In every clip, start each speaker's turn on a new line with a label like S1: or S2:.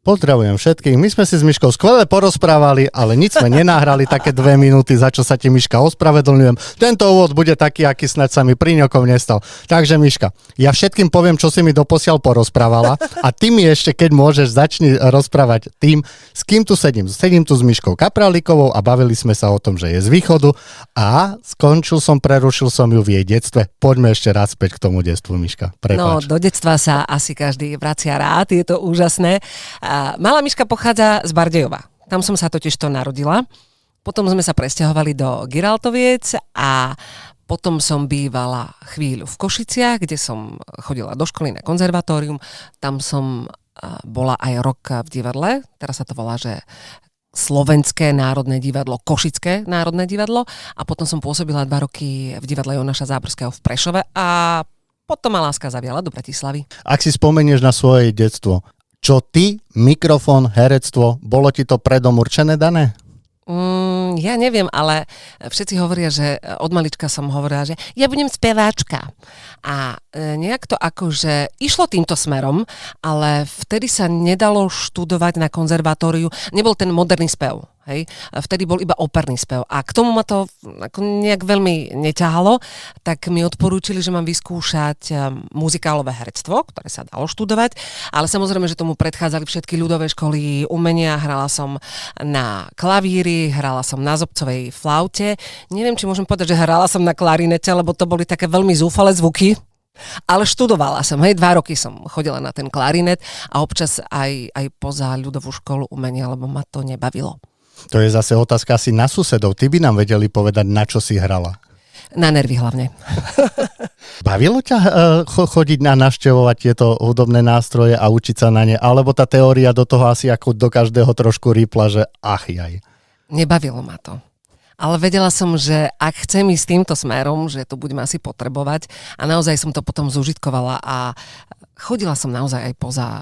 S1: Pozdravujem všetkých. My sme si s Miškou skvele porozprávali, ale nič sme nenahrali také 2 minúty, za čo sa ti, Miška, ospravedlňujem. Tento úvod bude taký, aký snad sa mi pri ňokom nestal. Takže, Miška, ja všetkým poviem, čo si mi doposiaľ porozprávala a ty mi ešte, keď môžeš, začni rozprávať tým, s kým tu sedím. Sedím tu s Miškou Kapralíkovou a bavili sme sa o tom, že je z východu a prerušil som ju v jej detstve. Poďme ešte raz späť k tomu detstvu, Miška. Prepáč.
S2: No, do detstva sa asi každý vracia rád, je to úžasné. Malá Miška pochádza z Bardejova. Tam som sa totižto narodila. Potom sme sa presťahovali do Giraltoviec a potom som bývala chvíľu v Košiciach, kde som chodila do školy na konzervatórium. Tam som bola aj rok v divadle. Teraz sa to volá, že Slovenské národné divadlo, Košické národné divadlo. A potom som pôsobila 2 roky v divadle Jonáša Záborského v Prešove a potom ma láska zaviala do Bratislavy.
S1: Ak si spomenieš na svoje detstvo, čo ty, mikrofón, herectvo, bolo ti to predom určené dané?
S2: Ja neviem, ale všetci hovoria, že od malička som hovorila, že ja budem speváčka. A nejak to akože išlo týmto smerom, ale vtedy sa nedalo študovať na konzervatóriu. Nebol ten moderný spev. Hej? Vtedy bol iba operný spev. A k tomu ma to ako nejak veľmi neťahalo, tak mi odporúčili, že mám vyskúšať muzikálové herectvo, ktoré sa dalo študovať, ale samozrejme, že tomu predchádzali všetky ľudové školy umenia. Hrala som na klavíri, hrala som na zobcovej flaute. Neviem, či môžem povedať, že hrala som na klarinete, lebo to boli také veľmi zúfalé zvuky. Ale študovala som, 2 roky som chodila na ten klarinet a občas aj poza ľudovú školu umenia, lebo ma to nebavilo.
S1: To je zase otázka asi na susedov. Ty by nám vedeli povedať, na čo si hrala.
S2: Na nervy hlavne.
S1: Bavilo ťa chodiť a navštevovať tieto hudobné nástroje a učiť sa na ne? Alebo tá teória do toho asi ako do každého trošku rýpla, že ach jaj.
S2: Nebavilo ma to. Ale vedela som, že ak chcem ísť týmto smerom, že to budem asi potrebovať a naozaj som to potom zúžitkovala a chodila som naozaj aj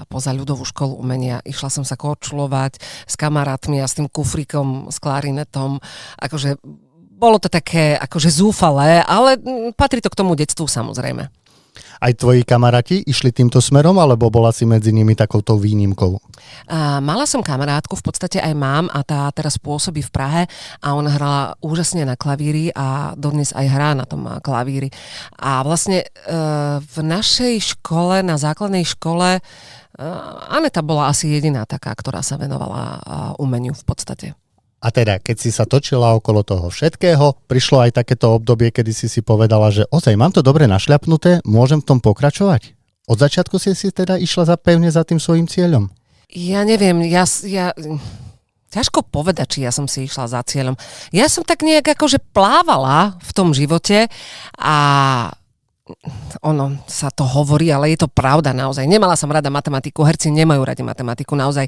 S2: poza ľudovú školu umenia. Išla som sa korčulovať s kamarátmi a s tým kufrikom, s klarinetom. Akože bolo to také akože zúfalé, ale patrí to k tomu detstvu samozrejme.
S1: Aj tvoji kamaráti išli týmto smerom, alebo bola si medzi nimi takouto výnimkou?
S2: Mala som kamarátku, v podstate aj mám a tá teraz pôsobí v Prahe a ona hrala úžasne na klavíri a dodnes aj hrá na tom klavíri. A vlastne v našej škole, na základnej škole, Aneta bola asi jediná taká, ktorá sa venovala umeniu v podstate.
S1: A teda, keď si sa točila okolo toho všetkého, prišlo aj takéto obdobie, kedy si povedala, že ozaj, mám to dobre našľapnuté, môžem v tom pokračovať? Od začiatku si teda išla pevne za tým svojím cieľom?
S2: Ja neviem, ťažko povedať, či ja som si išla za cieľom. Ja som tak nejak akože plávala v tom živote a ono sa to hovorí, ale je to pravda naozaj. Nemala som rada matematiku, herci nemajú radi matematiku, naozaj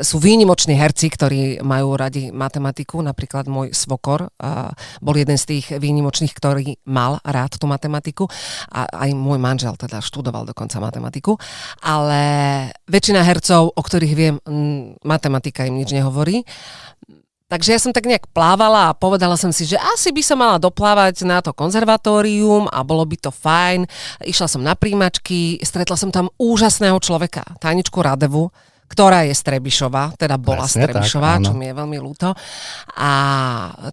S2: sú výnimoční herci, ktorí majú radi matematiku, napríklad môj svokor bol jeden z tých výnimočných, ktorý mal rád tú matematiku a aj môj manžel teda študoval dokonca matematiku, ale väčšina hercov, o ktorých viem, matematika im nič nehovorí. Takže ja som tak nejak plávala a povedala som si, že asi by som mala doplávať na to konzervatórium a bolo by to fajn. Išla som na príjmačky, stretla som tam úžasného človeka, Táničku Radevu, ktorá je z Trebišova, teda bola z Trebišova, čo mi je veľmi ľúto. A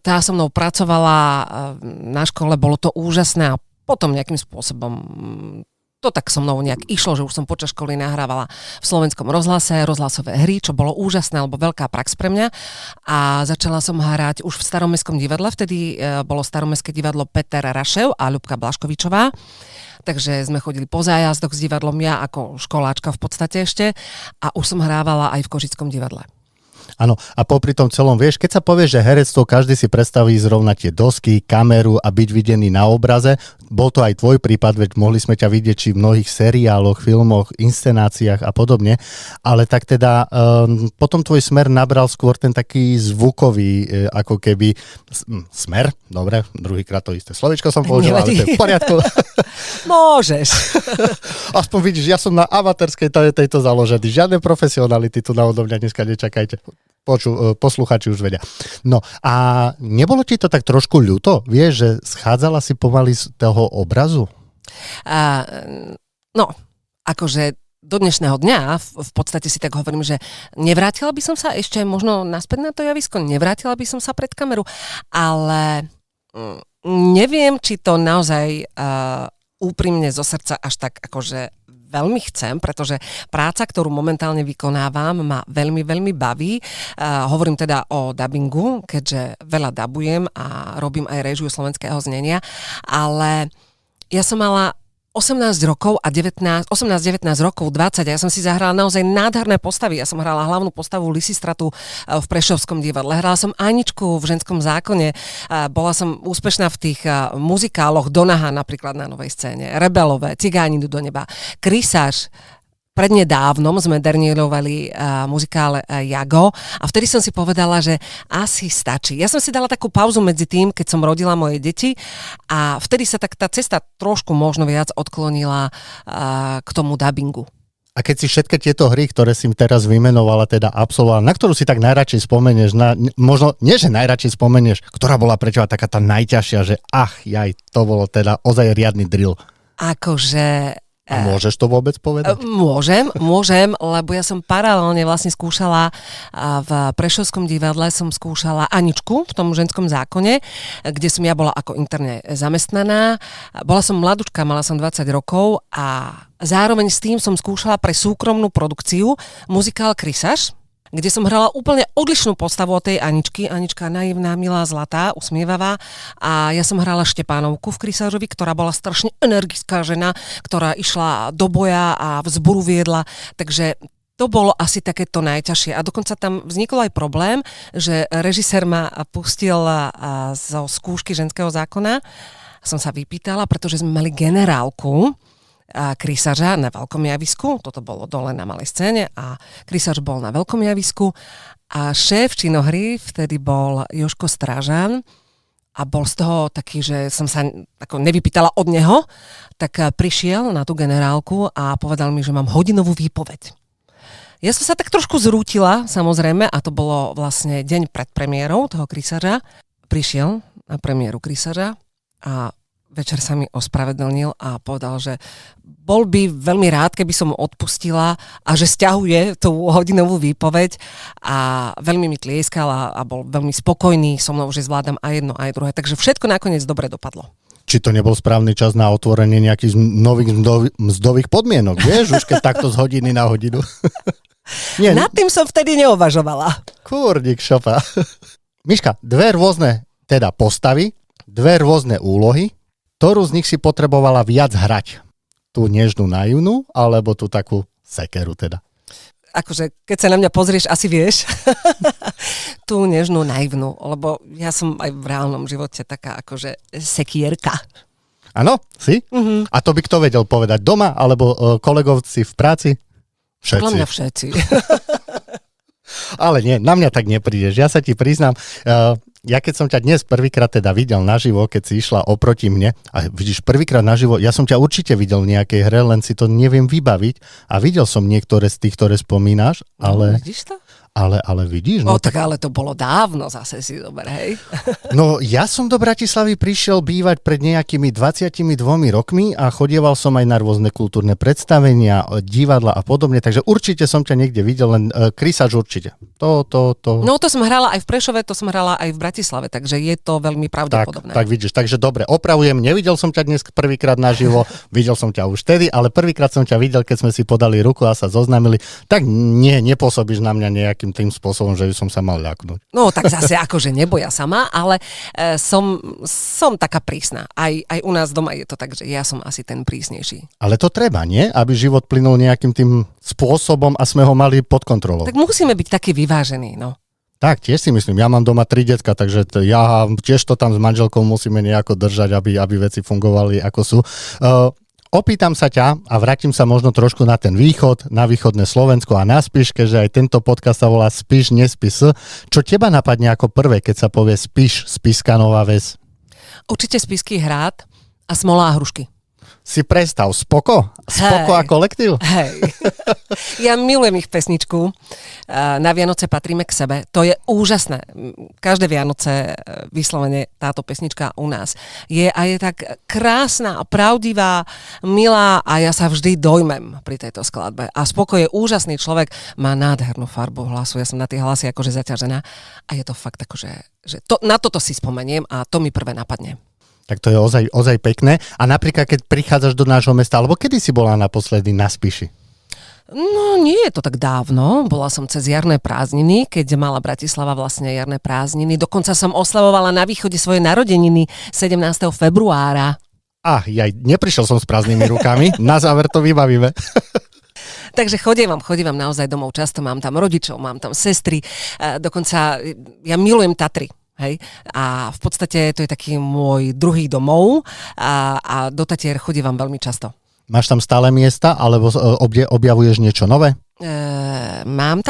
S2: tá so mnou pracovala na škole, bolo to úžasné a potom nejakým spôsobom to tak so mnou nejak išlo, že už som počas školy nahrávala v Slovenskom rozhlase, rozhlasové hry, čo bolo úžasné, alebo veľká prax pre mňa. A začala som hrať už v Staromestskom divadle, vtedy bolo Staromestské divadlo Peter Rašev a Ľubka Blaškovičová. Takže sme chodili po zájazdoch s divadlom, ja ako školáčka v podstate ešte. A už som hrávala aj v Košickom divadle.
S1: Áno, a popri tom celom, vieš, keď sa povie, že herectvo, každý si predstaví zrovna tie dosky, kameru a byť videný na obraze. Bol to aj tvoj prípad, veď mohli sme ťa vidieť či v mnohých seriáloch, filmoch, inscenáciách a podobne. Ale tak teda potom tvoj smer nabral skôr ten taký zvukový, ako keby smer, dobre, druhýkrát to isté slovičko som použil, ale to je v poriadku.
S2: Môžeš.
S1: Aspoň vidíš, ja som na amatérskej tejto založený. Žiadne profesionality tu na odo mňa dneska nečakajte. Posluchači už vedia. No a nebolo ti to tak trošku ľúto? Vieš, že schádzala si pomaly z toho obrazu?
S2: No, akože do dnešného dňa v podstate si tak hovorím, že nevrátila by som sa ešte možno naspäť na to javisko, nevrátila by som sa pred kameru, ale neviem, či to naozaj úprimne zo srdca až tak akože veľmi chcem, pretože práca, ktorú momentálne vykonávam, ma veľmi, veľmi baví. Hovorím teda o dabingu, keďže veľa dabujem a robím aj réžiu slovenského znenia, ale ja som mala 18 rokov a 19 rokov, 20 a ja som si zahrala naozaj nádherné postavy. Ja som hrala hlavnú postavu Lysistratu v Prešovskom divadle. Hrala som Aničku v Ženskom zákone. Bola som úspešná v tých muzikáloch Donaha napríklad na Novej scéne. Rebelové, Cigáni idú do neba. Krysář. Prednedávnom sme dernírovali muzikál Jago a vtedy som si povedala, že asi stačí. Ja som si dala takú pauzu medzi tým, keď som rodila moje deti a vtedy sa tak tá cesta trošku možno viac odklonila k tomu dabingu.
S1: A keď si všetky tieto hry, ktoré si teraz vymenovala, teda absolvovala, na ktorú si tak najradšej spomenieš, možno nie, že najradšej spomenieš, ktorá bola pre teba taká tá najťažšia, že to bolo teda ozaj riadny drill.
S2: Akože...
S1: A môžeš to vôbec povedať?
S2: Môžem, lebo ja som paralelne vlastne skúšala v Prešovskom divadle, som skúšala Aničku v tom Ženskom zákone, kde som ja bola ako interne zamestnaná. Bola som mladučka, mala som 20 rokov a zároveň s tým som skúšala pre súkromnú produkciu muzikál Krysář, kde som hrala úplne odlišnú postavu od tej Aničky. Anička naivná, milá, zlatá, usmievavá. A ja som hrala Štepánovku v Krysářovi, ktorá bola strašne energická žena, ktorá išla do boja a vzburu viedla. Takže to bolo asi takéto najťažšie. A dokonca tam vznikol aj problém, že režisér ma pustil zo skúšky Ženského zákona. Som sa vypýtala, pretože sme mali generálku, Krysářa na veľkom javisku, toto bolo dole na malej scéne a Krysář bol na veľkom javisku a šéf činohry vtedy bol Jožko Strážan a bol z toho taký, že som sa ako nevypýtala od neho, tak prišiel na tú generálku a povedal mi, že mám hodinovú výpoveď. Ja som sa tak trošku zrútila, samozrejme, a to bolo vlastne deň pred premiérou toho Krysářa. Prišiel na premiéru Krysářa a večer sa mi ospravedlnil a povedal, že bol by veľmi rád, keby som mu odpustila a že sťahuje tú hodinovú výpoveď a veľmi mi tlieskal a bol veľmi spokojný so mnou, že zvládam aj jedno, aj druhé. Takže všetko nakoniec dobre dopadlo.
S1: Či to nebol správny čas na otvorenie nejakých nových mzdových podmienok, vieš? Už keď takto z hodiny na hodinu. Nie,
S2: nad tým som vtedy neuvažovala.
S1: Kurník šopa. Miška, dve rôzne teda postavy, dve rôzne úlohy. Ktorú z nich si potrebovala viac hrať? Tú nežnú naivnú, alebo tú takú sekeru teda?
S2: Akože, keď sa na mňa pozrieš, asi vieš. Tú nežnú naivnú, lebo ja som aj v reálnom živote taká akože sekierka.
S1: Áno, si? Mm-hmm. A to by kto vedel povedať? Doma, alebo kolegovci v práci? Všetci.
S2: Podľa mňa všetci.
S1: Ale nie, na mňa tak neprídeš. Ja sa ti priznám, ja keď som ťa dnes prvýkrát teda videl naživo, keď si išla oproti mne, a vidíš, prvýkrát naživo, ja som ťa určite videl v nejakej hre, len si to neviem vybaviť a videl som niektoré z tých, ktoré spomínaš, ale...
S2: No, vidíš to?
S1: Ale vidíš...
S2: No tak ale to bolo dávno zase si dober, hej?
S1: No ja som do Bratislavy prišiel bývať pred nejakými 22 rokmi a chodieval som aj na rôzne kultúrne predstavenia, divadla a podobne, takže určite som ťa niekde videl, len Krysář určite. To.
S2: No to som hrala aj v Prešove, to som hrala aj v Bratislave, takže je to veľmi pravdepodobné.
S1: Tak vidíš, takže dobre, opravujem, nevidel som ťa dnes prvýkrát naživo, videl som ťa už vtedy, ale prvýkrát som ťa videl, keď sme si podali ruku a sa zoznámili, tak nepôsobíš na mňa nejakým tým spôsobom, že by som sa mal ľaknúť.
S2: No tak zase akože neboja sama, ale som taká prísna. Aj u nás doma je to tak, že ja som asi ten prísnejší.
S1: Ale to treba, nie? Aby život plynul nejakým tým spôsobom a sme ho mali pod kontrolou.
S2: Tak musíme byť takí vyvážení, no.
S1: Tak, tiež si myslím. Ja mám doma 3 decka, takže ja tiež to tam s manželkou musíme nejako držať, aby veci fungovali ako sú. Opýtam sa ťa a vrátim sa možno trošku na ten východ, na východné Slovensko a na Spiš, keďže aj tento podcast sa volá Spiš, nespis. Čo teba napadne ako prvé, keď sa povie Spiš, Spišská Nová Ves?
S2: Určite Spišský hrad a Smola a hrušky.
S1: si predstav, Spoko a kolektív.
S2: Hej. Ja milujem ich pesničku. Na Vianoce patríme k sebe. To je úžasné. Každé Vianoce vyslovene táto pesnička u nás je a je tak krásna, pravdivá, milá a ja sa vždy dojmem pri tejto skladbe. A Spoko je úžasný človek, má nádhernú farbu hlasu. Ja som na tie hlasy akože zaťažená a je to fakt akože, že na toto si spomeniem a to mi prvé napadne.
S1: Tak to je ozaj pekné. A napríklad, keď prichádzaš do nášho mesta, alebo kedy si bola naposledy na Spiši?
S2: No, nie je to tak dávno. Bola som cez jarné prázdniny, keď mala Bratislava vlastne jarné prázdniny. Dokonca som oslavovala na východe svoje narodeniny 17. februára.
S1: Neprišiel som s prázdnymi rukami. Na záver to vybavíme.
S2: Takže chodím naozaj domov často. Mám tam rodičov, mám tam sestry. Dokonca ja milujem Tatry. Hej? A v podstate to je taký môj druhý domov a do Tatier chodívam veľmi často.
S1: Máš tam stále miesta, alebo objavuješ niečo nové?
S2: Mám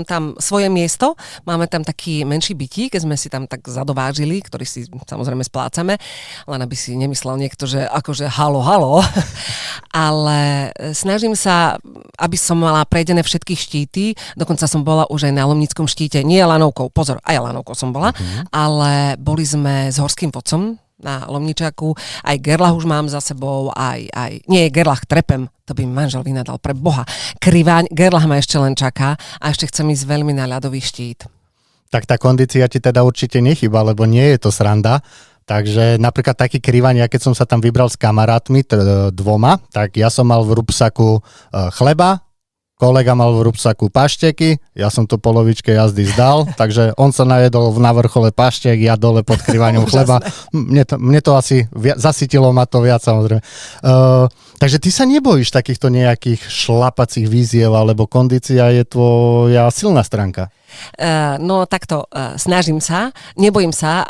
S2: tam svoje miesto, máme tam taký menší bytík, keď sme si tam tak zadovážili, ktorý si samozrejme splácame, len aby si nemyslel niekto, že akože halo, ale snažím sa, aby som mala prejdené všetky štíty, dokonca som bola už aj na Lomnickom štíte, nie lanovkou, pozor, aj lanovkou som bola, ale boli sme s horským vodcom na Lomničaku, aj Gerlach už mám za sebou, nie Gerlach, trepem, to by mi manžel vynadal, pre Boha. Kriváň, Gerlach ma ešte len čaká a ešte chcem ísť veľmi na ľadový štít.
S1: Tak tá kondícia ti teda určite nechýba, lebo nie je to sranda. Takže napríklad taký Kriváň, ja keď som sa tam vybral s kamarátmi, dvoma, tak ja som mal v rúbsaku chleba, kolega mal v rúbsaku pašteky, ja som to polovičke jazdy zdal, takže on sa najedol na vrchole paštek, ja dole pod Kriváňom chleba. Mne to asi zasytilo ma to viac, samozrejme. Takže ty sa nebojíš takýchto nejakých šlapacích výziev, alebo kondícia je tvoja silná stránka?
S2: No takto, snažím sa, nebojím sa,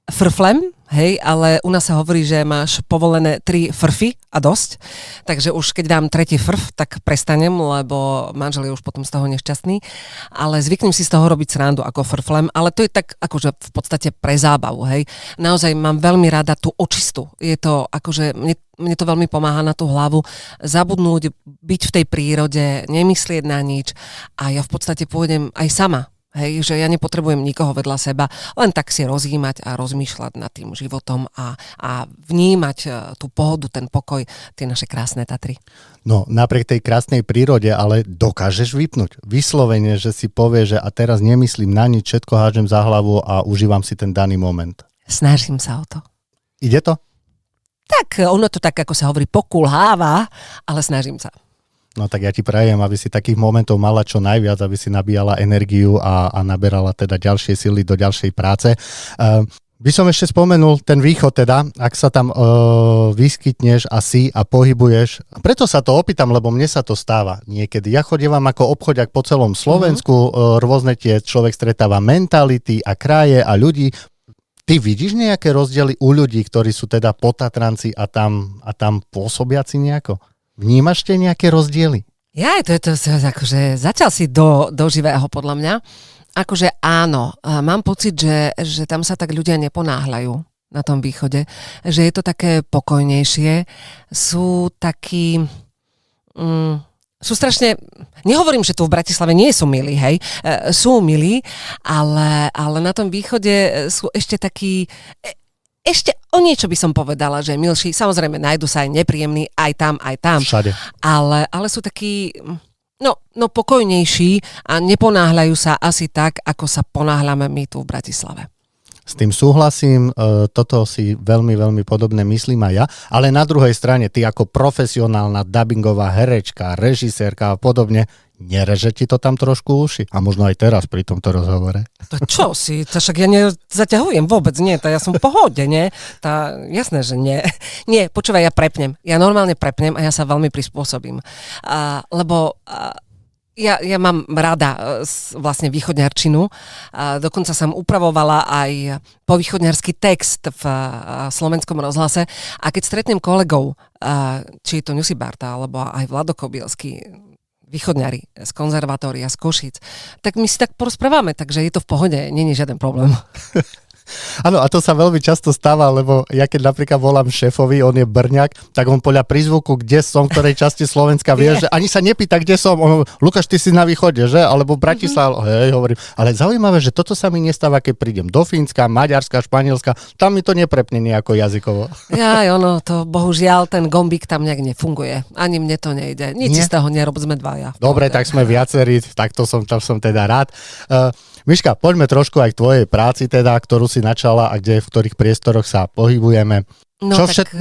S2: frflem, hej, ale u nás sa hovorí, že máš povolené 3 frfy a dosť, takže už keď dám tretí frf, tak prestanem, lebo manžel je už potom z toho nešťastný, ale zvyknem si z toho robiť srandu ako frflem, ale to je tak akože v podstate pre zábavu, hej. Naozaj mám veľmi rada tú očistu, je to akože, mne to veľmi pomáha na tú hlavu, zabudnúť, byť v tej prírode, nemyslieť na nič a ja v podstate pôjdem aj sama. Hej, že ja nepotrebujem nikoho vedľa seba, len tak si rozjímať a rozmýšľať nad tým životom a vnímať tú pohodu, ten pokoj, tie naše krásne Tatry.
S1: No, napriek tej krásnej prírode, ale dokážeš vypnúť. Vyslovene, že si povie, že a teraz nemyslím na nič, všetko hážem za hlavu a užívam si ten daný moment.
S2: Snažím sa o to.
S1: Ide to?
S2: Tak, ono to tak, ako sa hovorí, pokulháva, ale snažím sa.
S1: No tak ja ti prajem, aby si takých momentov mala čo najviac, aby si nabíjala energiu a naberala teda ďalšie sily do ďalšej práce. By som ešte spomenul ten východ teda, ak sa tam vyskytneš a pohybuješ. Preto sa to opýtam, lebo mne sa to stáva niekedy. Ja chodievam ako obchodiak po celom Slovensku, rôzne tie človek stretáva mentality a kraje a ľudí. Ty vidíš nejaké rozdiely u ľudí, ktorí sú teda potatranci a tam pôsobiaci nejako? Vnímaš tie nejaké rozdiely?
S2: Ja, to akože zatiaľ si do živého podľa mňa. Akože áno, mám pocit, že tam sa tak ľudia neponáhľajú na tom východe, že je to také pokojnejšie, sú takí... sú strašne, nehovorím, že tu v Bratislave nie sú milí, hej, sú milí, ale na tom východe sú ešte takí... Ešte o niečo by som povedala, že milší, samozrejme nájdu sa aj nepríjemní, aj tam.
S1: Všade.
S2: Ale sú takí, no pokojnejší a neponáhľajú sa asi tak, ako sa ponáhľame my tu v Bratislave.
S1: S tým súhlasím, toto si veľmi, veľmi podobne myslím aj ja, ale na druhej strane ty ako profesionálna dubbingová herečka, režisérka a podobne, nereže ti to tam trošku uši? A možno aj teraz pri tomto rozhovore.
S2: To čo si? To však ja nezaťahujem vôbec, nie, to ja som v pohode, nie? Jasné, že nie. Nie, počúvaj, ja prepnem. Ja normálne prepnem a ja sa veľmi prispôsobím. Lebo... Ja mám rada vlastne východňarčinu. Dokonca som upravovala aj povýchodňarský text v Slovenskom rozhlase. A keď stretnem kolegov, či je to Ňusi Barta, alebo aj Vlado Kobielsky, východňari z konzervatória, z Košíc, tak my si tak porozprávame, takže je to v pohode, nie je žiaden problém.
S1: Áno, a to sa veľmi často stáva, lebo ja keď napríklad volám šéfovi, on je Brňák, tak on podľa prízvuku, kde som, v ktorej časti Slovenska vie, že ani sa nepýta, kde som. On, Lukáš, ty si na východe, že? Alebo Bratislava. Hej, hovorím. Ale zaujímavé, že toto sa mi nestáva, keď prídem do Fínska, Maďarska, Španielska, tam mi to neprepne nejako jazykovo.
S2: Ono, to bohužiaľ, ten gombík tam nejak nefunguje. Ani mne to nejde. Nič z toho nerob, sme dvaja.
S1: Dobre, tak sme viacerí, tak to som teda rád. Miška, poďme trošku aj k tvojej práci teda, ktorú si načala a v ktorých priestoroch sa pohybujeme.
S2: No
S1: Čo
S2: tak,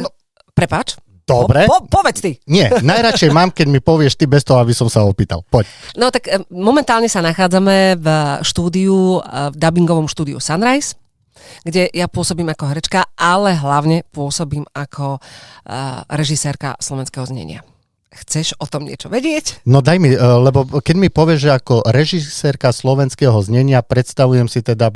S2: prepáč.
S1: Dobre.
S2: Povedz ty.
S1: Nie, najradšej mám, keď mi povieš ty bez toho, aby som sa opýtal. Poď.
S2: No tak momentálne sa nachádzame v štúdiu, v dubbingovom štúdiu Sunrise, kde ja pôsobím ako herečka, ale hlavne pôsobím ako režisérka slovenského znenia. Chceš o tom niečo vedieť?
S1: No daj mi, lebo keď mi povieš, že ako režisérka slovenského znenia, predstavujem si teda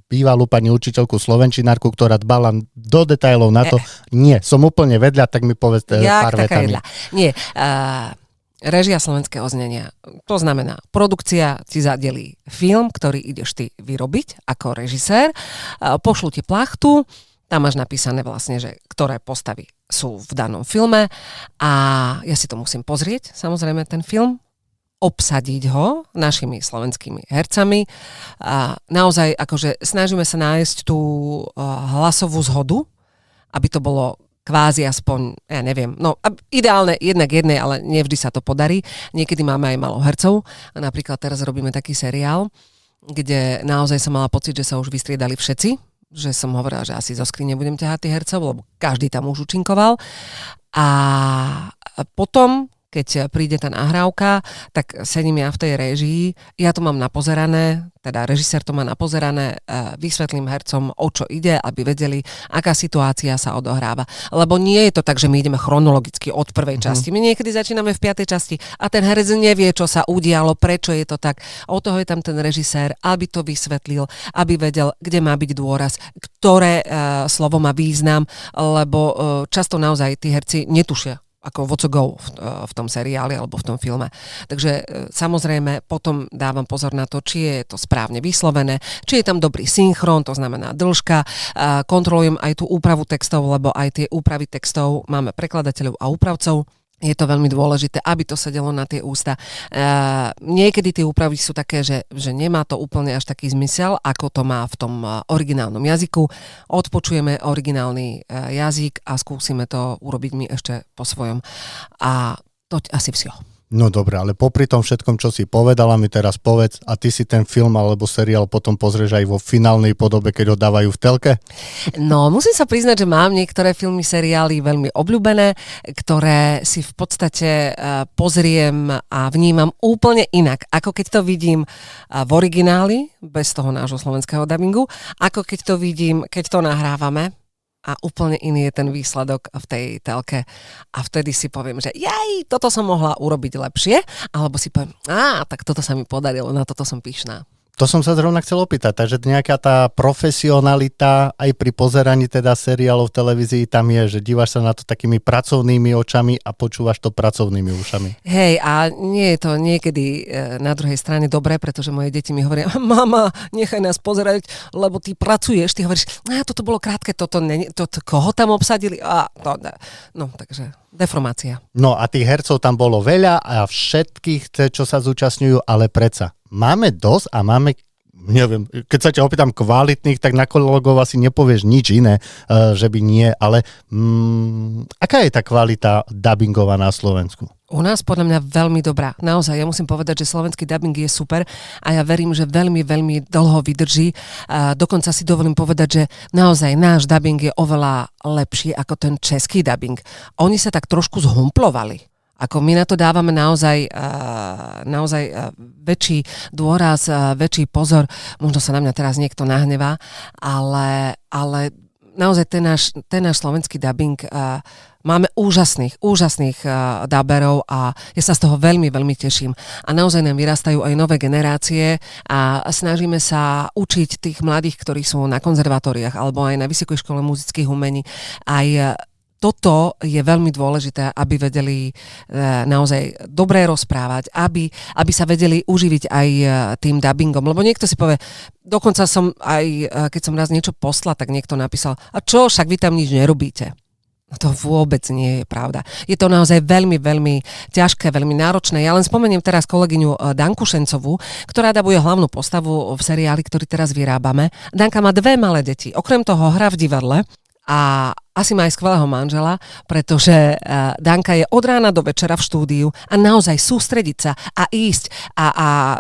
S1: bývalú pani učiteľku slovenčinárku, ktorá dbala do detailov na to. Nie, som úplne vedľa, tak mi povedz pár vetami.
S2: Nie, režia slovenského znenia. To znamená, produkcia ti zadelí film, ktorý ideš ty vyrobiť ako režisér, pošlu ti plachtu, tam máš napísané vlastne, že ktoré postavy sú v danom filme a ja si to musím pozrieť, samozrejme ten film, obsadiť ho našimi slovenskými hercami. A naozaj akože snažíme sa nájsť tú hlasovú zhodu, aby to bolo kvázi aspoň, ja neviem, no ideálne jednak jednej, ale nevždy sa to podarí. Niekedy máme aj málo hercov. Napríklad teraz robíme taký seriál, kde naozaj som mala pocit, že sa už vystriedali všetci, že som hovorila, že asi zo skrine budem ťahať tých hercov, lebo každý tam už účinkoval. A potom, keď príde tá nahrávka, tak sedím ja v tej réžii, ja to mám napozerané, teda režisér to má napozerané, vysvetlím hercom, o čo ide, aby vedeli, aká situácia sa odohráva. Lebo nie je to tak, že my ideme chronologicky od prvej časti. My niekedy začíname v 5. časti a ten herec nevie, čo sa udialo, prečo je to tak. Od toho je tam ten režisér, aby to vysvetlil, aby vedel, kde má byť dôraz, ktoré slovo má význam, lebo často naozaj tí herci netušia, ako what's go v tom seriáli alebo v tom filme. Takže samozrejme potom dávam pozor na to, či je to správne vyslovené, či je tam dobrý synchron, to znamená dĺžka. Kontrolujem aj tú úpravu textov, lebo aj tie úpravy textov máme prekladateľov a úpravcov. Je to veľmi dôležité, aby to sedelo na tie ústa. Niekedy tie úpravy sú také, že nemá to úplne až taký zmysel, ako to má v tom originálnom jazyku. Odpočujeme originálny jazyk a skúsime to urobiť my ešte po svojom. A to asi všetko.
S1: No dobre, ale popri tom všetkom, čo si povedala, mi teraz povedz, a ty si ten film alebo seriál potom pozrieš aj vo finálnej podobe, keď ho dávajú v telke?
S2: No, musím sa priznať, že mám niektoré filmy, seriály veľmi obľúbené, ktoré si v podstate pozriem a vnímam úplne inak, ako keď to vidím v origináli, bez toho nášho slovenského dabingu, ako keď to vidím, keď to nahrávame. A úplne iný je ten výsledok v tej telke. A vtedy si poviem, že toto som mohla urobiť lepšie, alebo si poviem, tak toto sa mi podarilo, na toto som pyšná.
S1: To som sa zrovna chcel opýtať, takže nejaká tá profesionalita aj pri pozeraní teda seriálov v televízii tam je, že dívaš sa na to takými pracovnými očami a počúvaš to pracovnými ušami.
S2: Hej, a nie je to niekedy na druhej strane dobré, pretože moje deti mi hovoria, mama, nechaj nás pozerať, lebo ty pracuješ, ty hovoríš, toto bolo krátke, koho tam obsadili? Takže deformácia.
S1: No a tých hercov tam bolo veľa a všetkých, čo sa zúčastňujú, ale predsa. Máme dosť a máme, neviem, keď sa ťa opýtam kvalitných, tak na kolegov asi nepovieš nič iné, že by nie, ale aká je tá kvalita dabingová na Slovensku?
S2: U nás podľa mňa veľmi dobrá. Naozaj, ja musím povedať, že slovenský dubbing je super a ja verím, že veľmi, veľmi dlho vydrží. Dokonca si dovolím povedať, že naozaj náš dubbing je oveľa lepší ako ten český dubbing. Oni sa tak trošku zhumplovali. Ako my na to dávame naozaj väčší dôraz, väčší pozor. Možno sa na mňa teraz niekto nahnevá, ale naozaj ten náš slovenský dubbing máme úžasných daberov a ja sa z toho veľmi, veľmi teším. A naozaj nám vyrastajú aj nové generácie a snažíme sa učiť tých mladých, ktorí sú na konzervatóriách alebo aj na Vysokej škole muzických umení, aj toto je veľmi dôležité, aby vedeli naozaj dobre rozprávať, aby sa vedeli uživiť aj tým dubbingom. Lebo niekto si povie, dokonca som aj, keď som raz niečo poslal, tak niekto napísal, a čo, však vy tam nič nerobíte. No to vôbec nie je pravda. Je to naozaj veľmi, veľmi ťažké, veľmi náročné. Ja len spomeniem teraz kolegyňu Danku Šencovú, ktorá dabuje hlavnú postavu v seriáli, ktorý teraz vyrábame. Danka má 2 malé deti. Okrem toho hrá v divadle a asi má aj skvelého manžela, pretože Danka je od rána do večera v štúdiu a naozaj sústrediť sa a ísť a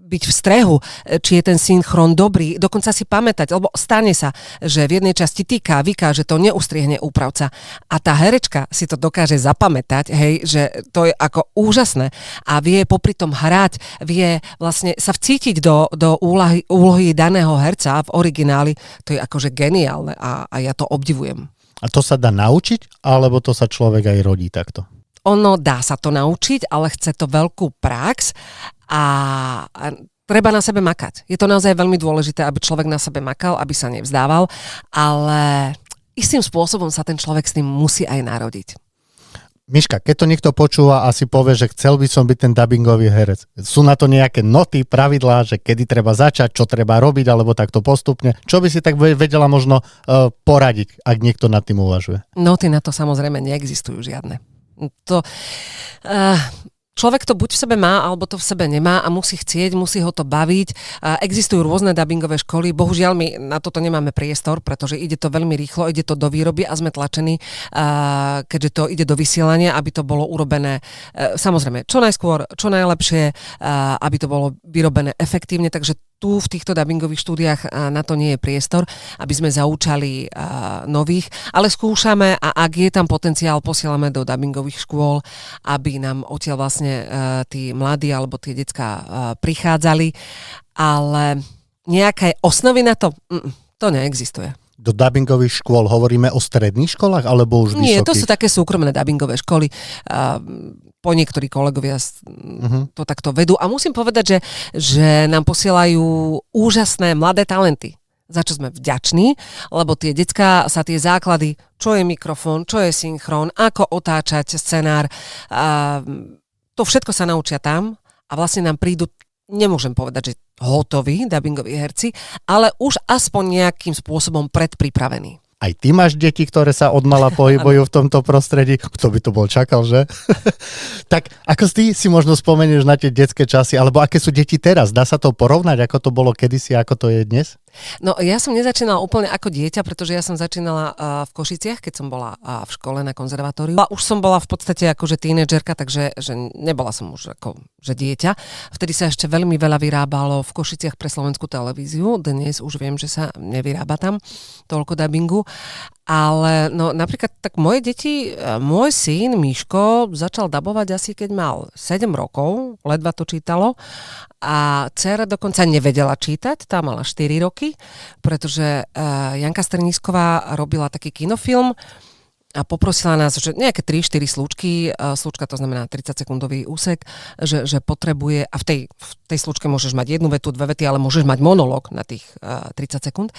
S2: byť v strehu, či je ten synchron dobrý, dokonca si pamätať, lebo stane sa, že v jednej časti týka, vyká, že to neustriehne úpravca a tá herečka si to dokáže zapamätať, hej, že to je ako úžasné a vie popri tom hrať, vie vlastne sa vcítiť do úlohy daného herca v origináli, to je akože geniálne a ja to obdivujem.
S1: A to sa dá naučiť, alebo to sa človek aj rodí takto?
S2: Ono dá sa to naučiť, ale chce to veľkú prax a treba na sebe makať. Je to naozaj veľmi dôležité, aby človek na sebe makal, aby sa nevzdával, ale istým spôsobom sa ten človek s tým musí aj narodiť.
S1: Miška, keď to niekto počúva a si povie, že chcel by som byť ten dubbingový herec, sú na to nejaké noty, pravidlá, že kedy treba začať, čo treba robiť, alebo takto postupne? Čo by si tak vedela možno poradiť, ak niekto nad tým uvažuje?
S2: Noty na to samozrejme neexistujú žiadne. Človek to buď v sebe má, alebo to v sebe nemá a musí chcieť, musí ho to baviť. Existujú rôzne dubbingové školy, bohužiaľ my na toto nemáme priestor, pretože ide to veľmi rýchlo, ide to do výroby a sme tlačení, keďže to ide do vysielania, aby to bolo urobené samozrejme čo najskôr, čo najlepšie, aby to bolo vyrobené efektívne, takže tu v týchto dubbingových štúdiách na to nie je priestor, aby sme zaučali nových, ale skúšame a ak je tam potenciál, posielame do dubbingových škôl, aby nám odtiaľ vlastne tí mladí alebo tie decká prichádzali, ale nejaké osnovy na to, to neexistuje.
S1: Do dubbingových škôl hovoríme o stredných školách alebo už vysokých?
S2: Nie, to sú také súkromné dubbingové školy. Po niektorí kolegovia to takto vedú. A musím povedať, že nám posielajú úžasné mladé talenty, za čo sme vďační, lebo tie decká sa tie základy, čo je mikrofón, čo je synchron, ako otáčať scenár, to všetko sa naučia tam a vlastne nám prídu, nemôžem povedať, že hotoví dubbingoví herci, ale už aspoň nejakým spôsobom predpripravení.
S1: Aj ty máš deti, ktoré sa odmala pohybujú v tomto prostredí. Kto by to bol čakal, že? Tak ako ty si možno spomenieš na tie detské časy, alebo aké sú deti teraz? Dá sa to porovnať, ako to bolo kedysi, ako to je dnes?
S2: No ja som nezačínala úplne ako dieťa, pretože ja som začínala v Košiciach, keď som bola v škole na konzervatóriu. A už som bola v podstate akože tínedžerka, takže že nebola som už ako že dieťa. Vtedy sa ešte veľmi veľa vyrábalo v Košiciach pre slovenskú televíziu. Dnes už viem, že sa nevyrába tam toľko dabingu. Ale no napríklad tak moje deti, môj syn Miško začal dabovať asi keď mal 7 rokov, ledva to čítalo a dcera dokonca nevedela čítať, tá mala 4 roky, pretože Janka Strnísková robila taký kinofilm a poprosila nás, že nejaké 3-4 slúčky, slúčka to znamená 30-sekundový úsek, že potrebuje, a v tej slúčke môžeš mať 1 vetu, 2 vety, ale môžeš mať monológ na tých 30 sekúnd,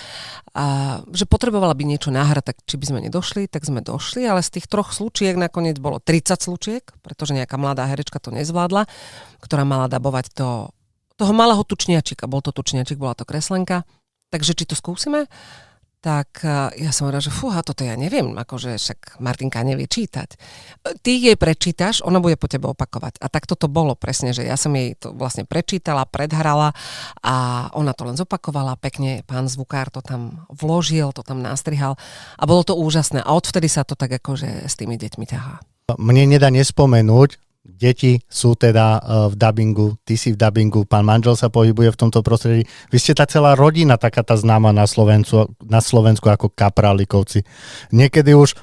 S2: že potrebovala by niečo nahrať, tak či by sme nedošli, tak sme došli, ale z tých 3 slúčiek nakoniec bolo 30 slúčiek, pretože nejaká mladá herečka to nezvládla, ktorá mala dabovať toho malého tučniačika, bol to tučniačik, bola to kreslenka, takže či to skúsime? Tak ja som hovorila, že fúha, toto ja neviem, akože však Martinka nevie čítať. Ty jej prečítaš, ona bude po tebe opakovať. A tak toto bolo presne, že ja som jej to vlastne prečítala, predhrala a ona to len zopakovala, pekne pán zvukár to tam vložil, to tam nastrihal a bolo to úžasné. A odvtedy sa to tak akože s tými deťmi ťahá.
S1: Mne nedá nespomenúť, deti sú teda v dabingu, ty si v dabingu, pán manžel sa pohybuje v tomto prostredí. Vy ste tá celá rodina, taká tá známa na Slovensku ako Kaprálikovci. Niekedy už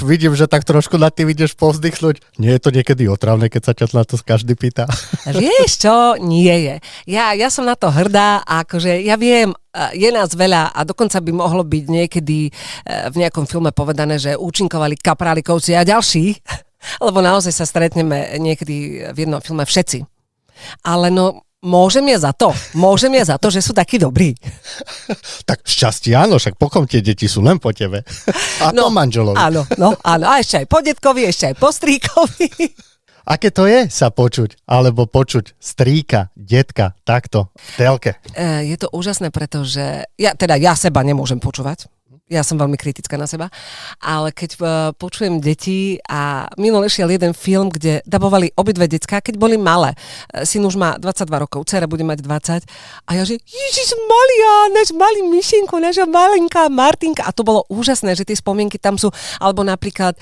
S1: vidím, že tak trošku nad tým ideš povzdychnúť. Nie je to niekedy otravné, keď sa ťa na to každý pýta?
S2: Vieš čo? Nie je. Ja som na to hrdá a akože ja viem, je nás veľa a dokonca by mohlo byť niekedy v nejakom filme povedané, že účinkovali Kaprálikovci a ďalší. Lebo naozaj sa stretneme niekedy v jednom filme všetci. Ale no, Môžem je za to, že sú takí dobrí.
S1: Tak šťastie áno, však pokom tie deti sú len po tebe. A po manželovi.
S2: Áno. A ešte aj po detkovi, ešte aj po strýkovi.
S1: Aké to je sa počuť? Alebo počuť strýka, detka, takto, v telke?
S2: Je to úžasné, pretože ja seba nemôžem počúvať. Ja som veľmi kritická na seba, ale keď počujem deti a minule šiel jeden film, kde dabovali obidve decká, keď boli malé. Syn už má 22 rokov, dcera bude mať 20 a ja že Ježiš Maria, náš malý myšinko, naša malinká Martinka a to bolo úžasné, že tie spomienky tam sú, alebo napríklad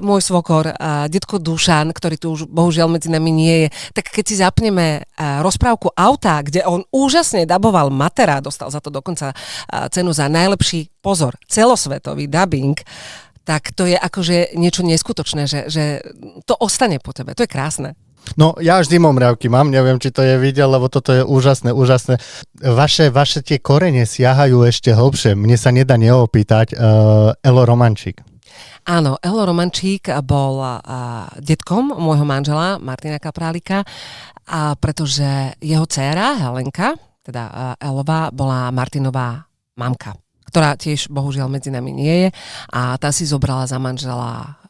S2: môj svokor, detko Dušan, ktorý tu už bohužiaľ medzi nami nie je, tak keď si zapneme rozprávku Auta, kde on úžasne daboval Matera, dostal za to dokonca cenu za najlepší pozor, celosvetový dubbing, tak to je akože niečo neskutočné, že to ostane po tebe. To je krásne.
S1: No, ja až zimomriavky mám, neviem, či to je videl, lebo toto je úžasné. Vaše tie korene siahajú ešte hlbšie. Mne sa nedá neopýtať Elo Romančík.
S2: Áno, Elo Romančík bol detkom môjho manžela, Martina Kaprálika, pretože jeho dcéra Helenka, teda Elova, bola Martinová mamka, ktorá tiež bohužiaľ medzi nami nie je a tá si zobrala za manžela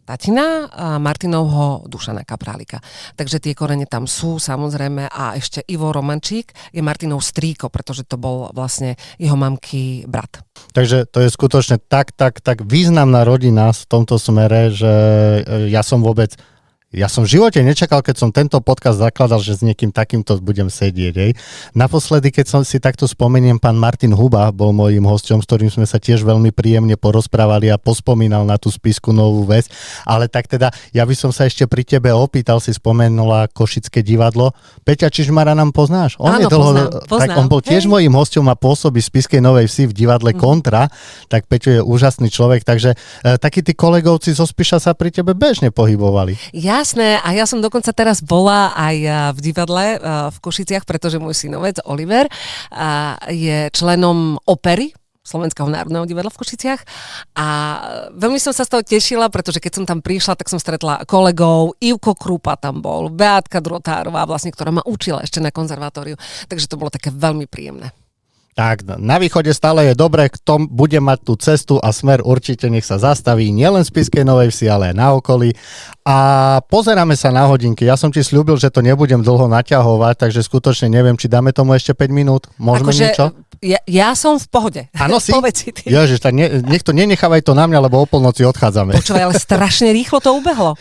S2: tatina Martinovho Dušana Kaprálika. Takže tie korene tam sú samozrejme a ešte Ivo Romančík je Martinov strýko, pretože to bol vlastne jeho mamky brat.
S1: Takže to je skutočne tak významná rodina v tomto smere, že ja som v živote nečakal, keď som tento podcast zakladal, že s niekým takýmto budem sedieť. Hej. Naposledy, keď som si takto spomeniem, pán Martin Huba bol mojím hosťom, s ktorým sme sa tiež veľmi príjemne porozprávali a pospomínal na tú Spisku Novú Ves. Ale tak teda, ja by som sa ešte pri tebe opýtal, si spomenula Košické divadlo. Peťa Čižmara nám poznáš?
S2: Áno, poznám.
S1: Tak on bol tiež mojím hosťom a pôsobí v Spiskej Novej Vsi v divadle Kontra. Tak Peťo je úžasný človek, takže takí tí kolegovci zo Spiša sa pri tebe bežne pohybovali.
S2: Jasné, a ja som dokonca teraz bola aj v divadle v Košiciach, pretože môj synovec Oliver je členom opery Slovenského národného divadla v Košiciach a veľmi som sa z toho tešila, pretože keď som tam prišla, tak som stretla kolegov, Ivko Krupa tam bol, Beátka Drotárová vlastne, ktorá ma učila ešte na konzervatóriu, takže to bolo také veľmi príjemné.
S1: Tak, na východe stále je dobre, kto bude mať tú cestu a smer určite nech sa zastaví nielen v Spiskej Novej Vsi, ale aj na okolí. A pozeráme sa na hodinky. Ja som ti sľúbil, že to nebudem dlho naťahovať, takže skutočne neviem, či dáme tomu ešte 5 minút. Môžeme niečo?
S2: Ja som v pohode.
S1: Áno si?
S2: Povedz si ty.
S1: Ježiš, tak nenechávaj to na mňa, lebo o polnoci odchádzame.
S2: Počúvaj, ale strašne rýchlo to ubehlo.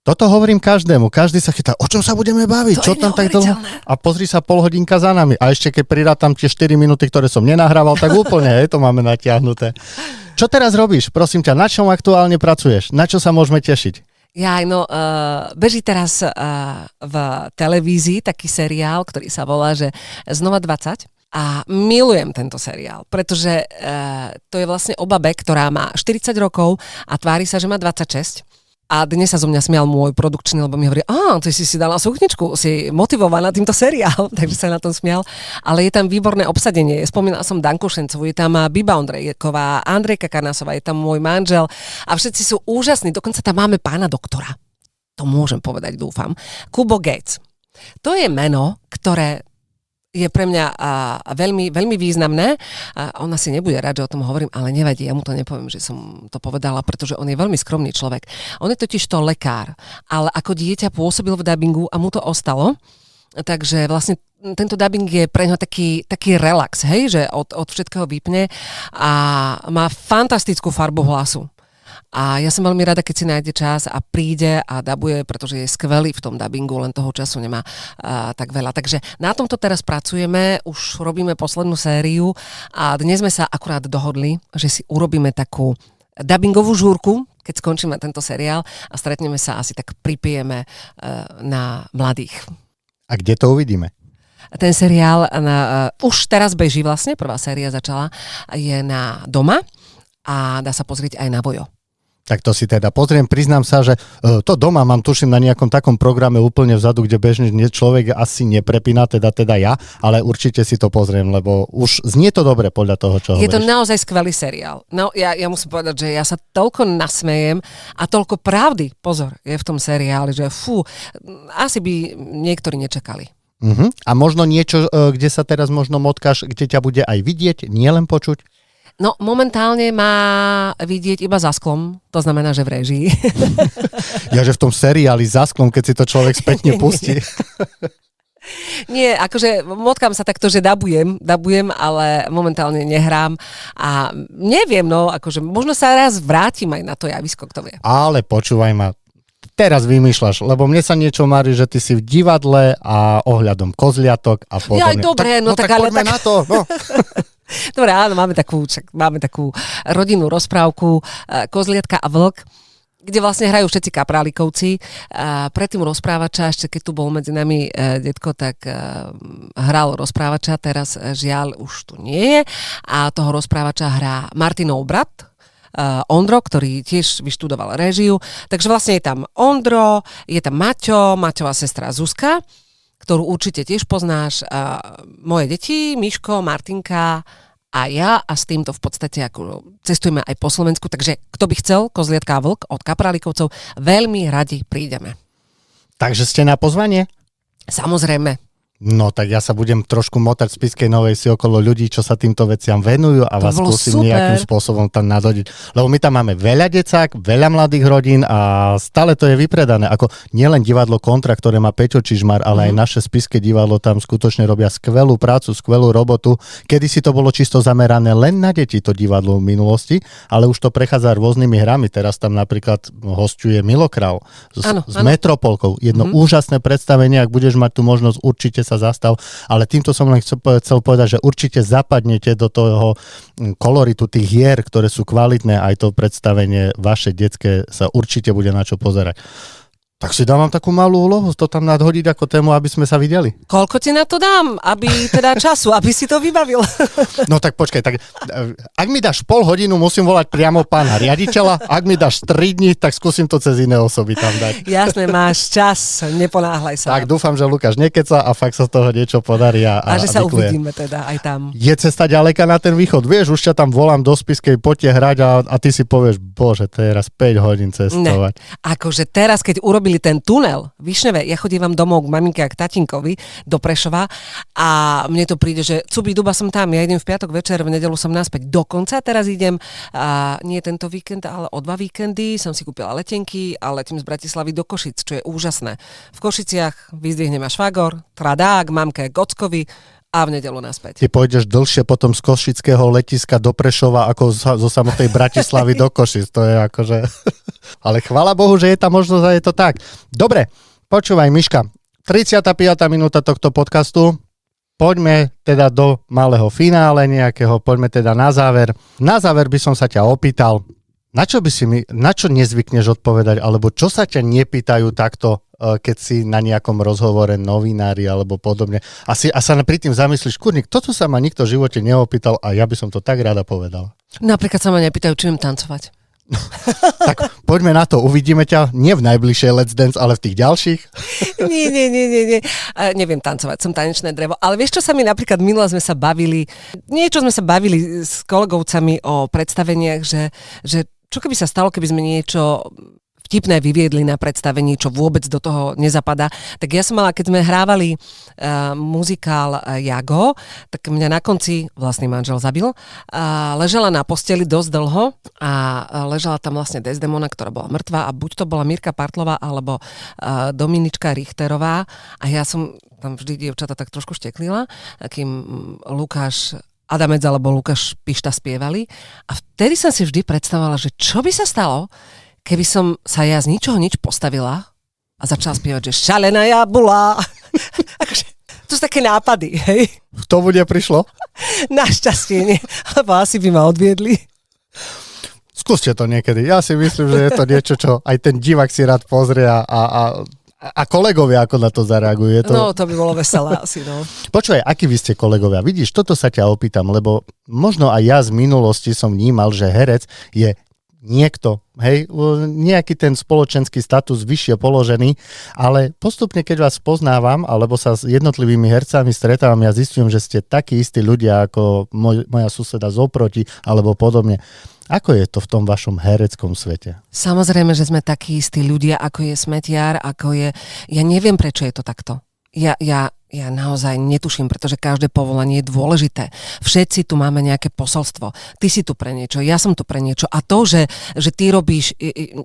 S1: Toto hovorím každému. Každý sa chytá, o čom sa budeme baviť? Čo tam tak dlho? A pozri sa pol hodinka za nami. A ešte keď pridátam tie 4 minúty, ktoré som nenahrával, tak úplne, to máme natiahnuté. Čo teraz robíš? Prosím ťa, na čom aktuálne pracuješ? Na čo sa môžeme tešiť?
S2: Beží teraz v televízii taký seriál, ktorý sa volá, že Znova 20. A milujem tento seriál, pretože to je vlastne o babe, ktorá má 40 rokov a tvári sa, že má 26. A dnes sa zo mňa smial môj produkčný, lebo mi hovorí, ty si dala sukničku, si motivovaná týmto seriálom, takže sa na tom smial. Ale je tam výborné obsadenie. Spomínala som Danku Šencovú, je tam Biba Ondrejková, Andrejka Karnasová, je tam môj manžel a všetci sú úžasní. Dokonca tam máme pána doktora. To môžem povedať, dúfam. Kubo Gates. To je meno, ktoré je pre mňa veľmi, veľmi významné. On asi nebude rád, že o tom hovorím, ale nevadí, ja mu to nepoviem, že som to povedala, pretože on je veľmi skromný človek. On je totiž to lekár, ale ako dieťa pôsobil v dabingu a mu to ostalo, takže vlastne tento dubbing je pre ňo taký relax, hej, že od všetkého vypne a má fantastickú farbu hlasu. A ja som veľmi rada, keď si nájde čas a príde a dabuje, pretože je skvelý v tom dabingu, len toho času nemá tak veľa. Takže na tomto teraz pracujeme, už robíme poslednú sériu a dnes sme sa akurát dohodli, že si urobíme takú dabingovú žúrku, keď skončíme tento seriál a stretneme sa asi tak pripijeme na mladých.
S1: A kde to uvidíme?
S2: Ten seriál už teraz beží vlastne, prvá séria začala, je na Doma a dá sa pozrieť aj na Vojo.
S1: Tak to si teda pozriem, priznám sa, že to Doma mám, tuším, na nejakom takom programe úplne vzadu, kde bežne človek asi neprepína, teda ja, ale určite si to pozriem, lebo už znie to dobre podľa toho, čo hovoríš.
S2: Je to naozaj skvelý seriál. No, ja musím povedať, že ja sa toľko nasmejem a toľko pravdy, pozor, je v tom seriáli, že asi by niektorí nečakali.
S1: A možno niečo, kde sa teraz možno motkáš, kde ťa bude aj vidieť, nielen počuť?
S2: No, momentálne má vidieť iba za sklom, to znamená, že v réžii.
S1: Ja, že v tom seriáli za sklom, keď si to človek spätne pustí.
S2: Nie, akože motkám sa takto, že dabujem, ale momentálne nehrám a neviem, no, akože možno sa raz vrátim aj na to javisko, kto vie.
S1: Ale počúvaj ma, teraz vymýšľaš, lebo mne sa niečo marí, že ty si v divadle a ohľadom kozliatok a podobne.
S2: Ja, dobre,
S1: tak
S2: ale
S1: poďme na to. No.
S2: Dobre, áno, máme takú rodinnú rozprávku Kozliatka a vlk, kde vlastne hrajú všetci kaprálikovci. Predtým rozprávača, ešte keď tu bol medzi nami detko, tak hral rozprávača, teraz žiaľ už tu nie je. A toho rozprávača hrá Martinov brat, Ondro, ktorý tiež vyštudoval réžiu. Takže vlastne je tam Ondro, je tam Maťo, Maťová sestra Zuzka, ktorú určite tiež poznáš, moje deti, Miško, Martinka a ja, a s týmto v podstate ako cestujeme aj po Slovensku, takže kto by chcel Kozliatka a vlk od kaprálikovcov, veľmi radi prídeme.
S1: Takže ste na pozvanie?
S2: Samozrejme.
S1: No tak ja sa budem trošku motať v Spišskej Novej Si okolo ľudí, čo sa týmto veciam venujú a vás skúsim nejakým spôsobom tam nadodiť. Lebo my tam máme veľa decák, veľa mladých rodín a stále to je vypredané. Ako nielen divadlo Kontra, ktoré má Peťo Čižmar, ale aj naše Spišské divadlo tam skutočne robia skvelú prácu, skvelú robotu. Kedysi to bolo čisto zamerané len na deti, to divadlo v minulosti, ale už to prechádza rôznymi hrami. Teraz tam napríklad hosťuje Milo Král s Metropolkou. Jedno úžasné predstavenie, ak budeš mať tú možnosť, určite sa zastav, ale týmto som len chcel povedať, že určite zapadnete do toho koloritu tých hier, ktoré sú kvalitné, aj to predstavenie vaše detské sa určite bude na čo pozerať. Tak si dávam takú malú úlohu, to tam nadhodiť ako tému, aby sme sa videli.
S2: Koľko ti na to dám, aby teda času, aby si to vybavil?
S1: No tak počkaj, tak ak mi dáš pol hodinu, musím volať priamo pána riaditeľa, ak mi dáš 3 dní, tak skúsim to cez iné osoby tam dať.
S2: Jasné, máš čas, neponáhľaj sa.
S1: Tak dúfam, že Lukáš nekeca a fakt sa z toho niečo podarí a
S2: že sa
S1: vykluje.
S2: Uvidíme teda aj tam.
S1: Je cesta ďaleka na ten východ, vieš, už ťa tam volám do Spišskej, poďte hrať a ty si povieš, bože, to je raz 5 hodín cestovať.
S2: Ne. Akože teraz, keď urobili ten tunel Višneve, ja chodívam domov k maminke a k tatinkovi do Prešova a mne to príde, že cubi duba som tam, ja idem v piatok večer, v nedeľu som naspäť. Dokonca teraz idem, nie tento víkend, ale o 2 víkendy som si kúpila letenky a letím z Bratislavy do Košic, čo je úžasné. V Košiciach vyzdvihne ma švagor, tradák, mamke Gockovi a v nedeľu naspäť.
S1: Ty pôjdeš dlhšie potom z košického letiska do Prešova ako zo samotnej Bratislavy do Košic. To je akože... Ale chvála Bohu, že je tam možnosť a je to tak. Dobre, počúvaj Miška, 35. minúta tohto podcastu. Poďme teda do malého finále nejakého, poďme teda na záver. Na záver by som sa ťa opýtal, na čo nezvykneš odpovedať, alebo čo sa ťa nepýtajú takto, keď si na nejakom rozhovore novinári alebo podobne. A sa pri tým zamyslíš, kurník, toto sa ma nikto v živote neopýtal a ja by som to tak rada povedal.
S2: Napríklad sa ma nepýtajú, či viem tancovať.
S1: Tak poďme na to, uvidíme ťa nie v najbližšej Let's Dance, ale v tých ďalších.
S2: Nie. Neviem tancovať, som tanečné drevo. Ale vieš, čo sa mi napríklad minule sme sa bavili s kolegovcami o predstaveniach, že čo keby sa stalo, keby sme niečo vtipné vyviedli na predstavení, čo vôbec do toho nezapadá. Tak ja som mala, keď sme hrávali muzikál Jago, tak mňa na konci vlastný manžel zabil. Ležala na posteli dosť dlho a ležala tam vlastne Desdemona, ktorá bola mŕtva a buď to bola Mirka Partlová alebo Dominička Richterová a ja som tam vždy dievčata tak trošku šteklila, kým Lukáš Adamec alebo Lukáš Pišta spievali a vtedy som si vždy predstavovala, že čo by sa stalo, keby som sa ja z ničoho nič postavila a začala spievať, že šalená ja bola. Akože, to sú také nápady, hej?
S1: To bude prišlo?
S2: Našťastie nie, lebo asi by ma odviedli.
S1: Skúste to niekedy. Ja si myslím, že je to niečo, čo aj ten divák si rád pozrie a kolegovia ako na to zareagujú.
S2: No, to by bolo veselé asi, no.
S1: Počúvaj, akí vy ste kolegovia? Vidíš, toto sa ťa opýtam, lebo možno aj ja z minulosti som vnímal, že herec je niekto, hej, nejaký ten spoločenský status vyššie položený, ale postupne, keď vás poznávam, alebo sa s jednotlivými hercami stretávam, ja zistujem, že ste takí istí ľudia, ako moja suseda zoproti, alebo podobne. Ako je to v tom vašom hereckom svete?
S2: Samozrejme, že sme takí istí ľudia, ako je Smetiar, ako je... Ja neviem, prečo je to takto. Ja naozaj netuším, pretože každé povolanie je dôležité. Všetci tu máme nejaké posolstvo. Ty si tu pre niečo, ja som tu pre niečo. A to, že ty robíš,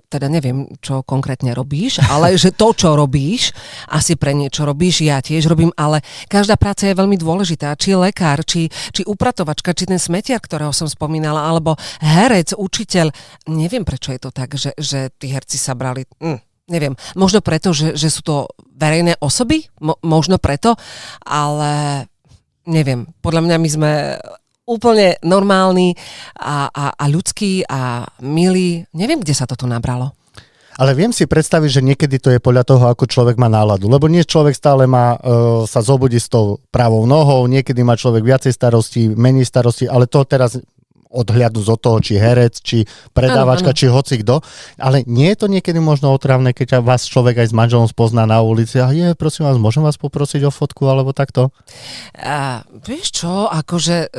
S2: teda neviem, čo konkrétne robíš, ale že to, čo robíš, asi pre niečo robíš, ja tiež robím, ale každá práca je veľmi dôležitá. Či lekár, či upratovačka, či ten smetiar, ktorého som spomínala, alebo herec, učiteľ. Neviem, prečo je to tak, že tí herci sa brali... Neviem, možno preto, že sú to verejné osoby, možno preto, ale neviem, podľa mňa my sme úplne normálni a ľudskí a milí. Neviem, kde sa toto nabralo.
S1: Ale viem si predstaviť, že niekedy to je podľa toho, ako človek má náladu. Lebo nie človek stále má sa zobudí s tou pravou nohou, niekedy má človek viacej starostí, menej starostí, ale to teraz... odhľadnúť od toho, či herec, či predávačka, či hocikdo. Ale nie je to niekedy možno otravné, keď vás človek aj s manželom spozná na ulici a prosím vás, môžem vás poprosiť o fotku, alebo takto?
S2: Vieš čo, akože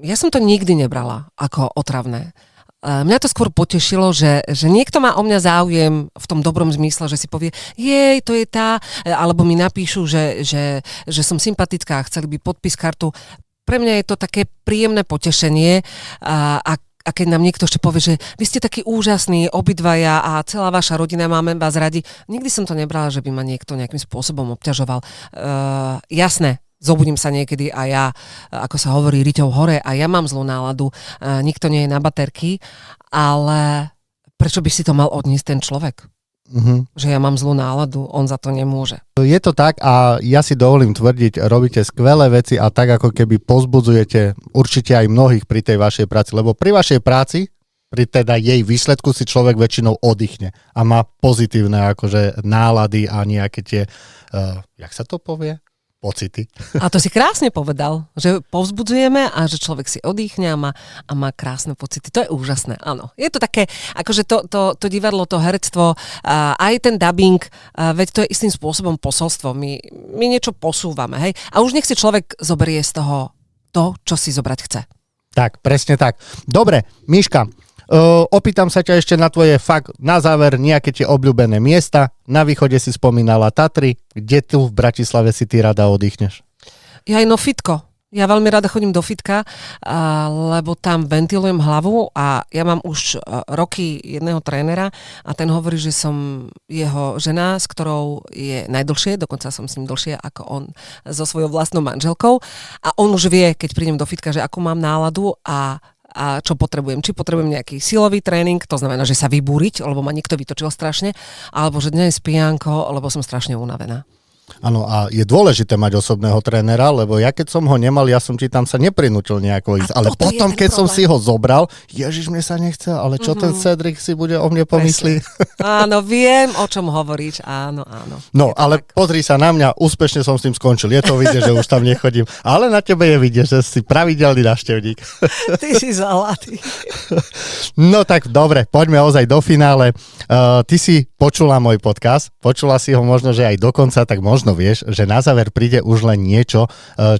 S2: ja som to nikdy nebrala ako otravné. Mňa to skôr potešilo, že niekto má o mňa záujem v tom dobrom zmysle, že si povie, to je tá, alebo mi napíšu, že som sympatická a chceli by podpis kartu. Pre mňa je to také príjemné potešenie a keď nám niekto ešte povie, že vy ste takí úžasní, obidvaja a celá vaša rodina, máme vás radi. Nikdy som to nebrala, že by ma niekto nejakým spôsobom obťažoval. Jasné, zobudím sa niekedy a ja, ako sa hovorí, riťou hore a ja mám zlú náladu, nikto nie je na baterky, ale prečo by si to mal odniesť ten človek? Že ja mám zlú náladu, on za to nemôže.
S1: Je to tak a ja si dovolím tvrdiť, robíte skvelé veci a tak ako keby pozbudzujete určite aj mnohých pri tej vašej práci, lebo pri vašej práci, pri teda jej výsledku si človek väčšinou oddychne a má pozitívne akože nálady a nejaké tie, jak sa to povie? Pocity.
S2: A to si krásne povedal, že povzbudzujeme a že človek si oddychne a má krásne pocity. To je úžasné, áno. Je to také, akože to divadlo, to herectvo, aj ten dubbing, veď to je istým spôsobom posolstvo. My niečo posúvame, hej? A už nech si človek zoberie z toho to, čo si zobrať chce.
S1: Tak, presne tak. Dobre, Miška, opýtam sa ťa ešte na tvoje fakt na záver nejaké tie obľúbené miesta. Na východe si spomínala Tatry. Kde tu v Bratislave si ty rada oddychneš?
S2: Ja aj fitko. Ja veľmi rada chodím do fitka, lebo tam ventilujem hlavu a ja mám už roky jedného trénera a ten hovorí, že som jeho žena, s ktorou je najdlhšie, dokonca som s ním dlhšie ako on so svojou vlastnou manželkou a on už vie, keď prídem do fitka, že akú mám náladu a čo potrebujem. Či potrebujem nejaký silový tréning, to znamená, že sa vybúriť, lebo ma niekto vytočil strašne, alebo že dnes spijánko, lebo som strašne unavená.
S1: Áno, a je dôležité mať osobného trénera, lebo ja keď som ho nemal, ja som ti tam sa neprinútil nejako ísť. Ale potom, keď som si ho zobral, Ježiš, mne sa nechce, ale čo ten Cedric si bude o mne pomyslí?
S2: Áno, viem, o čom hovoríš, áno.
S1: No, ale tak. Pozri sa na mňa, úspešne som s tým skončil. Je to vidieť, že už tam nechodím. Ale na tebe je vidieť, že si pravidelný návštevník.
S2: Ty si zlatý.
S1: No tak dobre, poďme ozaj do finále. Ty si počula môj podcast, počula si ho možno, že aj dokonca, tak možno vieš, že na záver príde už len niečo,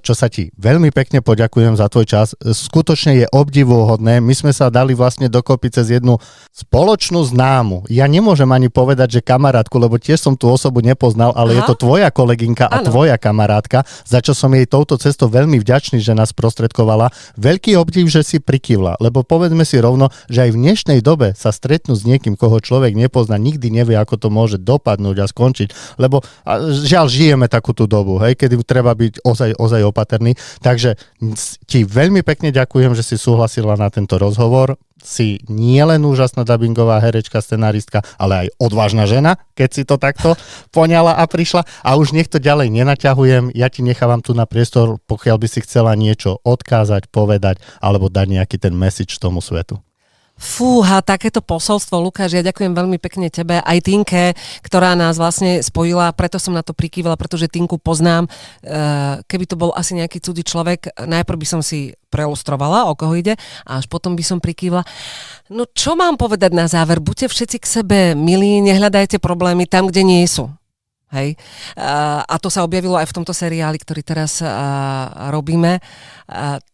S1: čo sa ti veľmi pekne poďakujem za tvoj čas. Skutočne je obdivuhodné. My sme sa dali vlastne dokopy cez jednu spoločnú známu. Ja nemôžem ani povedať, že kamarátku, lebo tiež som tú osobu nepoznal, ale je to tvoja kolegynka a tvoja kamarátka, za čo som jej touto cestou veľmi vďačný, že nás prostredkovala. Veľký obdiv, že si prikývla, lebo povedzme si rovno, že aj v dnešnej dobe sa stretnúť s niekým, koho človek nepozná, nikdy nevie, ako to môže dopadnúť a skončiť, lebo žiaľ žijeme takú tú dobu, hej, kedy treba byť ozaj opatrný. Takže ti veľmi pekne ďakujem, že si súhlasila na tento rozhovor. Si nielen úžasná dabingová herečka, scenaristka, ale aj odvážna žena, keď si to takto poňala a prišla. A už nech to ďalej nenaťahujem, ja ti nechávam tu na priestor, pokiaľ by si chcela niečo odkázať, povedať, alebo dať nejaký ten message tomu svetu.
S2: Fúha, takéto posolstvo, Lukáš, ja ďakujem veľmi pekne tebe, aj Tinke, ktorá nás vlastne spojila, preto som na to prikývala, pretože Tinku poznám. Keby to bol asi nejaký cudzí človek, najprv by som si prelustrovala, o koho ide, a až potom by som prikývla. No čo mám povedať na záver? Buďte všetci k sebe milí, nehľadajte problémy tam, kde nie sú. Hej. A to sa objavilo aj v tomto seriáli, ktorý teraz robíme.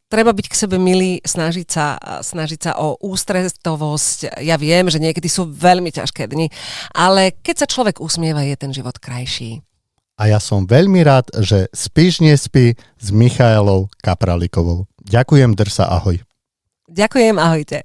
S2: Treba byť k sebe milý, snažiť sa o ústretovosť. Ja viem, že niekedy sú veľmi ťažké dni, ale keď sa človek usmieva, je ten život krajší.
S1: a ja som veľmi rád, že Spíš nespí s Michaelou Kapralikovou. Ďakujem, drž sa, ahoj.
S2: Ďakujem, ahojte.